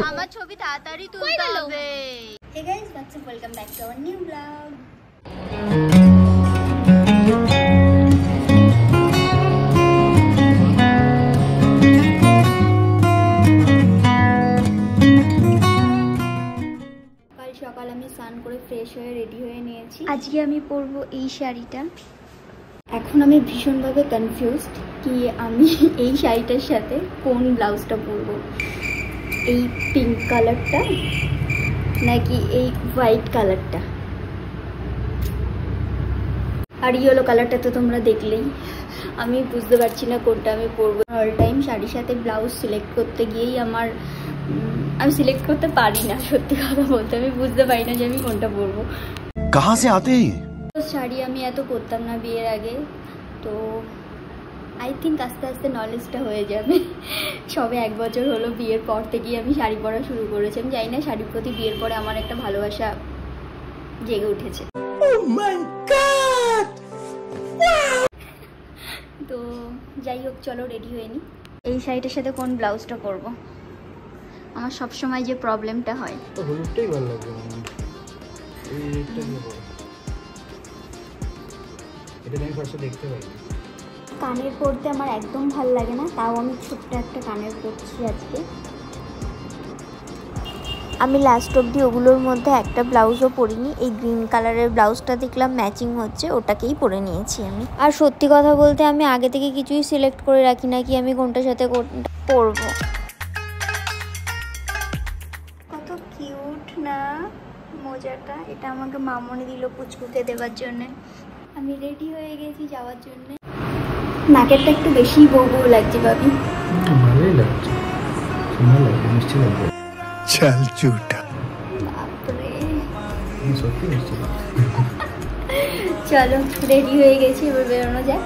আমার ছবি তাড়াতাড়ি তুলতে হবে। Hey guys, welcome back to our new blog. কাল সকাল আমি স্নান করে ফ্রেশ হয়ে রেডি হয়ে নিয়েছি। আজকে আমি পরবো এই শাড়িটা। এখন আমি ভীষণভাবে কনফিউজড কি আমি এই শাড়িটার সাথে কোন ব্লাউজটা পরবো, এই পিঙ্ক কালারটা নাকি এই হোয়াইট কালারটা। আর ইয়েলো কালারটা তো তোমরা দেখলেই, আমি বুঝতে পারছি না কোনটা আমি পরবো। অল টাইম শাড়ির সাথে ব্লাউজ সিলেক্ট করতে গিয়েই আমি সিলেক্ট করতে পারি না, সত্যি কথা বলতে আমি বুঝতে পারি না যে আমি কোনটা পরবো। কাহা সে আতে হ্যায়? শাড়ি আমি এত পরতাম না বিয়ের আগে, তো আই থিঙ্ক আস্তে আস্তে নলেজটা হয়ে যাবে। সবে 1 বছর হলো বিয়ের পর থেকেই আমি শাড়ি পরা শুরু করেছি। আমি জানি না শাড়ির প্রতি বিয়ের পরে আমার একটা ভালোবাসা জেগে উঠেছে। তো যাই হোক, চলো রেডি হয়ে নি। এই শাড়িটার সাথে কোন ব্লাউজটা পরবো, আমার সবসময় যে প্রবলেমটা হয়। হলুদটাই ভালো লাগবে, এটা আমি ফার্স্টে দেখতে পাই। কানের পরতে আমার একদম ভালো লাগে না, তাও আমি ছোট্ট একটা কানের পরছি আজকে। আমি লাস্ট অবধি ওগুলোর মধ্যে একটা ব্লাউজও পরিনি। এই গ্রিন কালারের ব্লাউজটা দেখলাম ম্যাচিং হচ্ছে, ওটাকেই পরে নিয়েছি আমি। আর সত্যি কথা বলতে আমি আগে থেকে কিছুই সিলেক্ট করে রাখি না কি আমি কোনটার সাথে কোনটা পরবো। কত কিউট না মোজাটা, এটা আমাকে মামনি দিল পুচকুকে দেওয়ার জন্য। আমি রেডি হয়ে গেছি যাওয়ার জন্য। নাকেরটা একটু বেশি বউ বউ লাগছে ভাবি। ভালোই লাগছে, সুন্দর লাগছে, মিষ্টি লাগছে। চল চুটা, বাপরে সত্যি মিষ্টি লাগছে। চলো রেডি হয়ে গেছি, এবার বেরোনো যাক।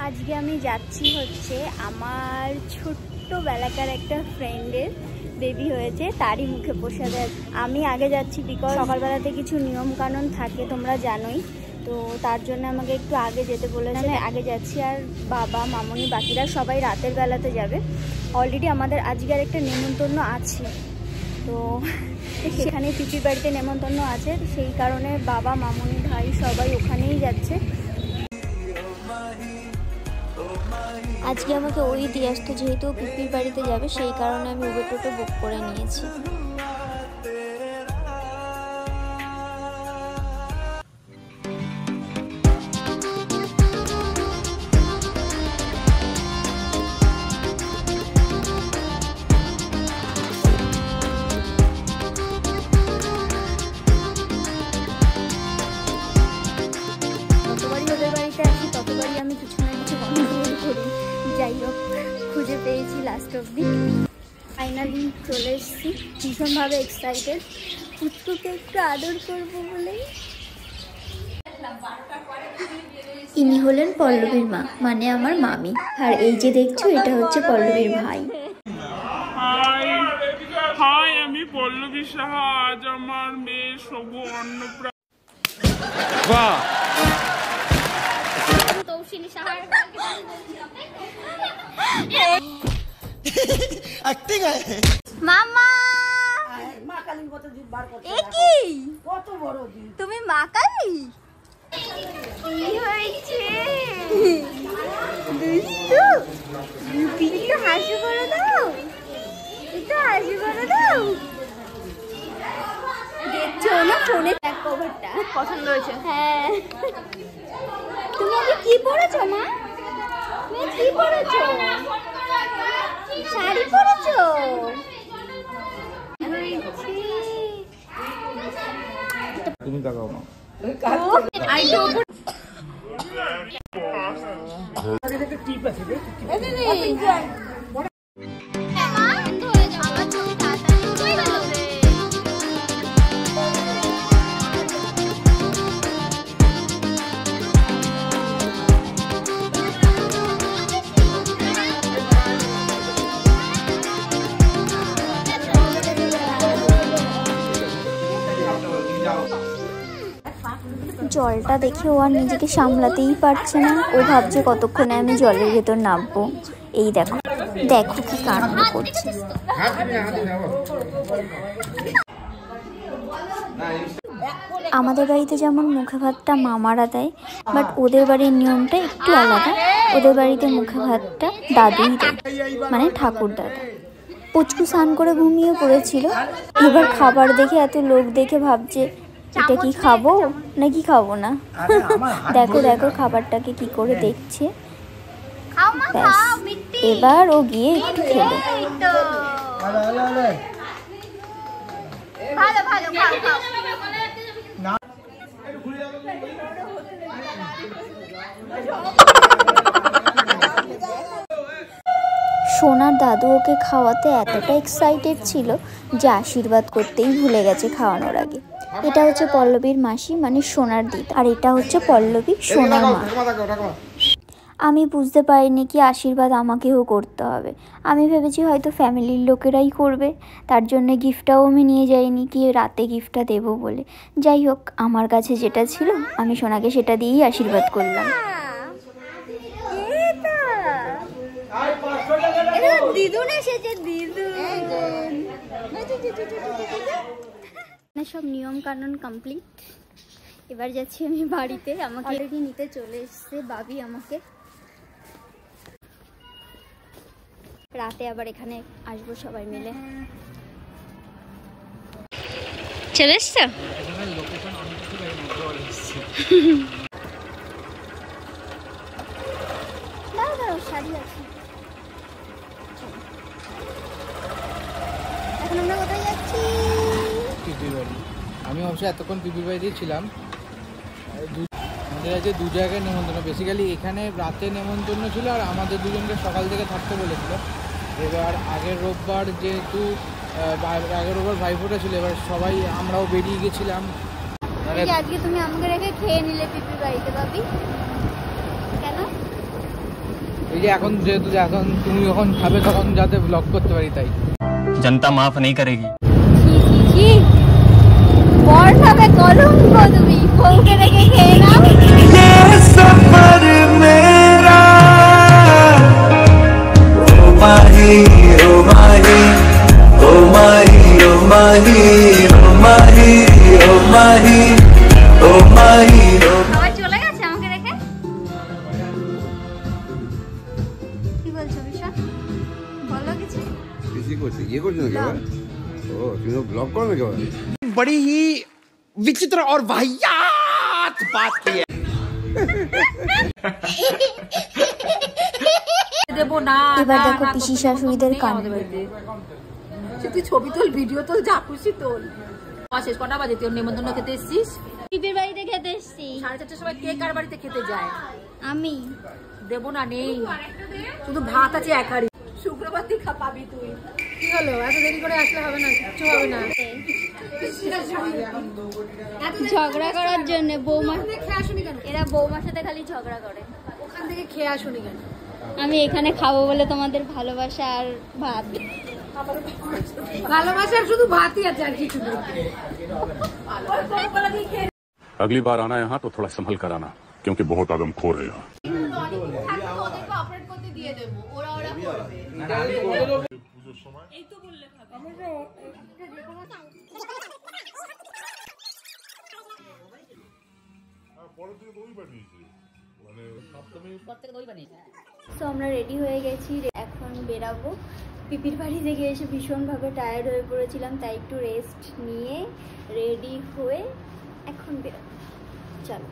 আজকে আমি যাচ্ছি হচ্ছে আমার ছোট্টবেলাকার একটা ফ্রেন্ডের বেবি হয়েছে, তারই মুখে প্রসাদ। আমি আগে যাচ্ছি বিকজ সকালবেলাতে কিছু নিয়ম কানুন থাকে তোমরা জানোই, তো তার জন্য আমাকে একটু আগে যেতে বলেছে। আগে যাচ্ছি, আর বাবা মামনি বাকিরা সবাই রাতের বেলাতে যাবে। অলরেডি আমাদের আজকের একটা নেমন্তন্ন আছে, তো সেখানে পিপির বাড়িতে নেমন্তন্ন আছে, সেই কারণে বাবা মামনি ভাই সবাই ওখানেই যাচ্ছে। আজকে আমাকে ওই দিয়ে আসতো, যেহেতু পিপির বাড়িতে যাবে সেই কারণে আমি উবের টোটো বুক করে নিয়েছি। যতবারই ওদের বাড়িতে আসি ততবারই আমি কিছু না কিছু গন্ডগোল করি। যাই হোক, খুঁজে পেয়েছি লাস্ট অবধি। ফাইনালি চলে এসেছি, ভীষণভাবে এক্সাইটেড। পুচকুকে একটু আদর করবো বলে। ইনি হলেন পল্লবীর মা, মানে আমার মামি। আর এই যে দেখছো, এটা হচ্ছে পল্লবীর ভাই। হাই, আমি পল্লবী সাহা। আজ আমার মেয়ের শুভ অন্নপ্রাশন। বাহ, एक्टिंग है। মামা মা কালীর মতো জিভ বার করতে। এ কি কত বড় জিভ। তুমি মা কালী? কি হয়েছে দুষ্টু? একটু হাসি করে দাও, একটু হাসি করে দাও। দেখছো না ফোনে ব্যাক কভারটা পছন্দ হয়েছে? হ্যাঁ। তুমি আগে কি পরেছো মা? তুমি কি পরেছো? শাড়ি পরেছো? তুমি তাকাও না। আই ডো টিপ আছে রে। জলটা দেখে ও আর নিজেকে সামলাতেই পারছে না। ও ভাবছে কতক্ষণে আমি জলের ভেতর নামবো। এই দেখো দেখো কি কাণ্ড করছে। আমাদের বাড়িতে যেমন মুখে ভাতটা মামারা দেয়, বাট ওদের বাড়ির নিয়মটা একটু আলাদা। ওদের বাড়িতে মুখে ভাতটা দাদুই দেয়, মানে ঠাকুর দাদা। পুচকু স্নান করে ঘুমিয়ে পড়েছিল, এবার খাবার দেখে এত লোক দেখে ভাবছে এটা কি খাবো নাকি খাবো না। দেখো দেখো খাবারটাকে কি করে দেখছে। এবার ও গিয়ে একটু খেলো। সোনার দাদু ওকে খাওয়াতে এতটা এক্সাইটেড ছিল যে আশীর্বাদ করতেই ভুলে গেছে খাওয়ানোর আগে। এটা হচ্ছে পল্লবীর মাসি, মানে সোনার দিদা, আর এটা হচ্ছে পল্লবী সোনার মা। আমি বুঝতে পারিনি কি আশীর্বাদ আমাকেও করতে হবে। আমি ভেবেছি হয়তো ফ্যামিলির লোকেরাই করবে, তার জন্য গিফটটাও আমি নিয়ে যাইনি, কি রাতে গিফটটা দেবো বলে। যাই হোক, আমার কাছে যেটা ছিল আমি সোনাকে সেটা দিয়েই আশীর্বাদ করলাম। দিদুন এসেছে, দিদুন। সব নিয়ম কানুন কমপ্লিট। এবার যাচ্ছি আমি বাড়িতে। আমাকে অলরেডি নিতে চলে এসছে বাবি আমাকে। রাতে আবার এখানে আসবো সবাই মিলে। চলে এসছো? দাঁড়াও শাড়ি আছে। এখন আমরা কোথায় যাচ্ছি? পিপির বাড়ি। আমি অবশ্যই এতক্ষণ পিপির বাড়িতেই ছিলাম। আমাদের আছে দু জায়গায় নেমন্তন্ন। বেসিক্যালি এখানে রাতে নেমন্তন্ন ছিল, আর আমাদের দুজনকে সকাল থেকে থাকতে বলেছিল। এবার আগের রোববার যেহেতু আগের রোববার ভাইফোঁটা ছিল, এবার সবাই আমরাও বেরিয়ে গেছিলাম। আজকে তুমি আমাকে রেখে খেয়ে নিলে পিপির বাড়িতে বাবি, কেন? এই যে এখন যেহেতু এখন তুমি যখন খাবে তখন যাতে ব্লগ করতে পারি, তাই। जनता माफ नहीं करेगी। বর খাবে কলঙ্ক, তুমি বউকে রেখে খেয়ে নাও। सफर मेरा ओ माही ओ माही ओ माही ओ माही ओ माही ओ माही ओ माही সবাই চলে গেছে আমাকে রেখে। কি বলছো বিশাল? বলো কিছু। किसी को ये कुछ ना क्या ओ तुम लोग ब्लॉग करो ना क्या बड़ी ही विचित्र और वाहियात बात की है। এবার দেখো পিসি শাশুড়িদের কাণ্ড। তুই ছবি তোল, ভিডিও তোল, যা খুশি তোল। শেষ কটা বাজে? তুই নেমন্তন্ন খেতে এসছিস? পিপির বাড়িতে খেতে এসছি। 4:30 সময় কে কার বাড়িতে খেতে যায়? আমি দেবো না, নেই, শুধু ভাত আছে এক হাঁড়ি। শুক্রবার তুই পাবি তুই। কি হলো, এত দেরি করে আসলে হবে না? কিছু হবে না। ঝগড়া করার জন্য বৌমা খেয়ে আসুনি কেন? এরা বৌমার সাথে খালি ঝগড়া করে। ওখান থেকে খেয়ে আসুনি কেন? আমি এখানে খাবো বলে তোমাদের ভালোবাসা আর ভাত। ভালোবাসার শুধু ভাতই আছে, আর কিছু নেই। अगली बार आना यहाँ तो थोड़ा संभल कर आना, क्योंकि बहुत आदमखोर है यहाँ। তো আমরা রেডি হয়ে গেছি, এখন বেরাবো। পিপির বাড়ি থেকে এসে ভীষণভাবে টায়ার্ড হয়ে পড়েছিলাম, তাই একটু রেস্ট নিয়ে রেডি হয়ে এখন বেরাবো। চলো।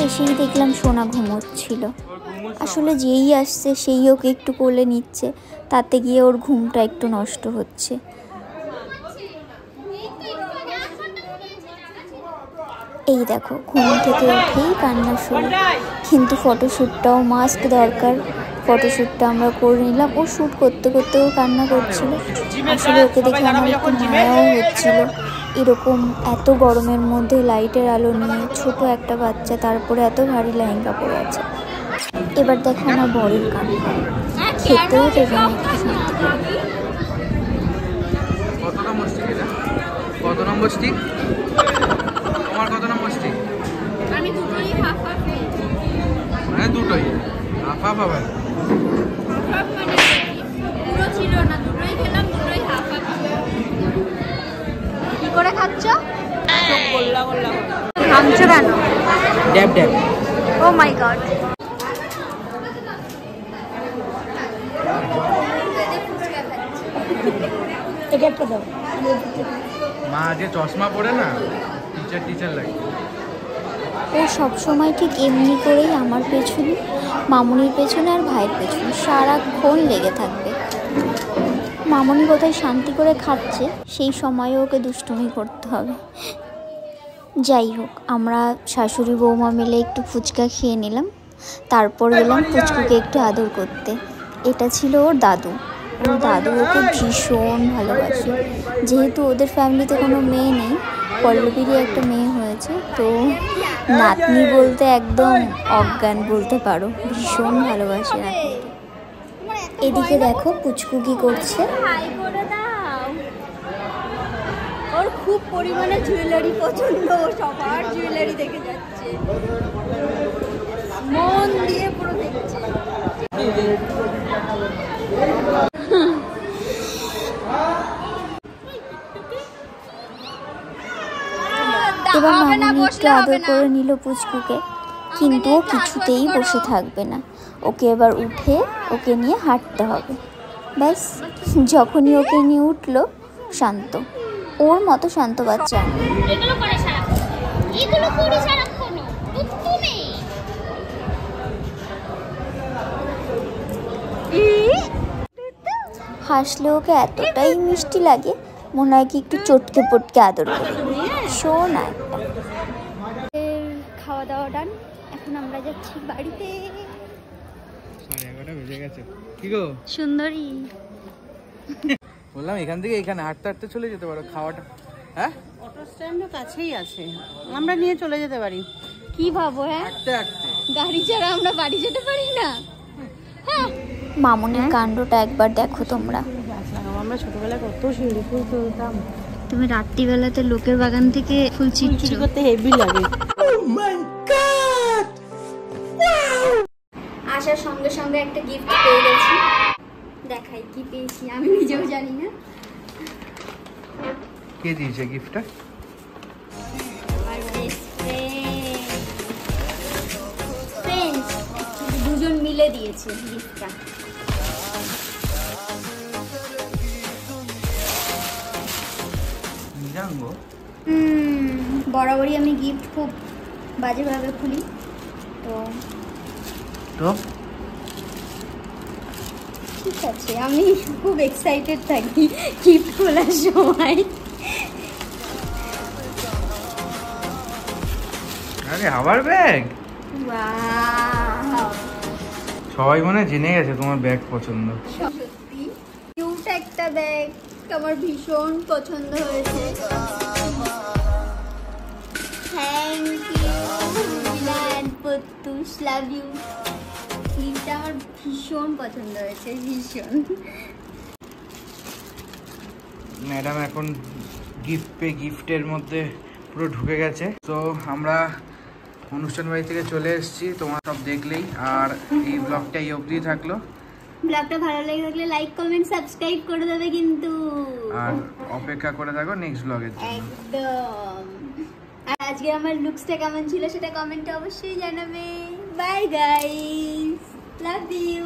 এসেই দেখলাম সোনা ঘুমোচ্ছিল। আসলে যেই আসছে সেই ওকে একটু কোলে নিচ্ছে, তাতে গিয়ে ওর ঘুমটা একটু নষ্ট হচ্ছে। এই দেখো ঘুম থেকে উঠেই কান্না শুরু। কিন্তু ফটোশ্যুটটাও মাস্ক দরকার, ফটোশ্যুটটা আমরা করে নিলাম। ও শ্যুট করতে করতেও কান্না করছিল। আসলে ওকে দেখে আমার একটু মায়াও হচ্ছিল। এরকম এত গরমের মধ্যে লাইটের আলো নিয়ে ছোট একটা বাচ্চা, তারপরে এত ভারী লেহেঙ্গা পরে আছে। এবার দেখো আমার বরের কান্না, খেতেও দেবে না একটু শান্তি করে। কত নম্বর স্টিক? তোমার কত নম্বর স্টিক? আমি দুটোই হাফ হাফ নিয়েছি। মানে দুটোই হাফ হাফ হবে? হাফ মানে পুরো ছিল না, দুটোই খেলাম, দুটোই হাফ হাফ। কি করে খাচ্ছ? চোখ গোল্লা গোল্লা ঘামছো কেন? ড্যাব ড্যাব। ও মাই গড। এটা একটা দাও। মা যে চশমা পরে না টিচার লাগে। ও সবসময় ঠিক এমনি করেই আমার পেছনে, মামুনির পেছনে আর ভাইয়ের পেছনে সারাক্ষণ লেগে থাকবে। মামুনি কোথায় শান্তি করে খাচ্ছে সেই সময়ে ওকে দুষ্টুমি করতে হবে। যাই হোক, আমরা শাশুড়ি বৌমা মিলে একটু ফুচকা খেয়ে নিলাম। তারপর গেলাম পুচকুকে একটু আদর করতে। এটা ছিল ওর দাদু। ওর দাদু ওকে ভীষণ ভালোবাসে। যেহেতু ওদের ফ্যামিলিতে কোনো মেয়ে নেই, পল্লবীরই একটা মেয়ে হয়েছে, তো নাতনি বলতে একদম অজ্ঞান বলতে পারো, ভীষণ ভালোবাসে নাতনিকে। এদিকে দেখো পুচকু কি করছে। হাই করে দাও। ওর খুব পরিমাণে জুয়েলারি পছন্দ, সবার জুয়েলারি দেখে যাচ্ছে, মন দিয়ে পুরো দেখছে। এবার মামুনি একটু আদর করে নিল পুচকুকে, কিন্তু ও কিছুতেই বসে থাকবে না। ওকে এবার উঠে ওকে নিয়ে হাঁটতে হবে। ব্যাস, যখনই ওকে নিয়ে উঠলো শান্ত, ওর মতো শান্ত বাচ্চা। হাসলে ওকে এতটাই মিষ্টি লাগে, মনে হয় কি একটু চটকে পটকে আদর করে। শোন একটা। খাওয়া দাওয়া ডান, এখন আমরা যাচ্ছি বাড়িতে। 11টা বেজে গেছে। কি গো সুন্দরী, বললাম এখান থেকে এখানে হাঁটতে হাঁটতে চলে যেতে পারো। খাওয়াটা হ্যাঁ অটো স্ট্যান্ডের কাছেই আছে, আমরা নিয়ে চলে যেতে পারি। কি ভাবো? হ্যাঁ, হাঁটতে হাঁটতে গাড়ি ছাড়া আমরা বাড়ি যেতে পারি না। মামুনির কাণ্ডটা একবার দেখো তোমরা। আমরা ছোটবেলায় কত শিউলি ফুল তুলতাম। তুমি রাত্রিবেলাতে লোকের বাগান থেকে ফুল চুরি করতে হেভি লাগে। আসার সঙ্গে সঙ্গে একটা গিফট পেয়ে গেছি। দেখাই কি পেয়েছি, আমি নিজেও জানি না। কে দিয়েছে গিফটটা? আমার বেস্ট ফ্রেন্ড, দুজন মিলে দিয়েছে গিফটটা। জানবো বরাবরই আমি গিফট খুব বাজেভাবে খুলি, তো ঠিক আছে, আমি খুব এক্সাইটেড থাকি গিফট খোলার সময়। আরে আবার ব্যাগ! ওয়াও, সবাই মনে জেনে গেছে তোমার ব্যাগ পছন্দ। সত্যি কিউট একটা ব্যাগ, আমার ভীষণ পছন্দ হয়েছে। থ্যাংক ইউ বিলান পত্তুস, লাভ ইউ। জিনিসটা আমার ভীষণ পছন্দ হয়েছে, ভীষণ। ম্যাডাম এখন গিফটের মধ্যে পুরো ঢুকে গেছে। তো আমরা অনুষ্ঠান বাড়ি থেকে চলে এসেছি, তোমরা সব দেখলেই। আর এই ব্লগটা এই অবধি থাকলো। ব্লগটা ভালো লেগে থাকলে লাইক কমেন্ট সাবস্ক্রাইব করে দেবে কিন্তু, আর অপেক্ষা করে থাকো নেক্সট ব্লগের জন্য। একদম। আর আজকে আমার লুকসটা কেমন ছিল সেটা কমেন্টে অবশ্যই জানাবে। Bye guys, love you.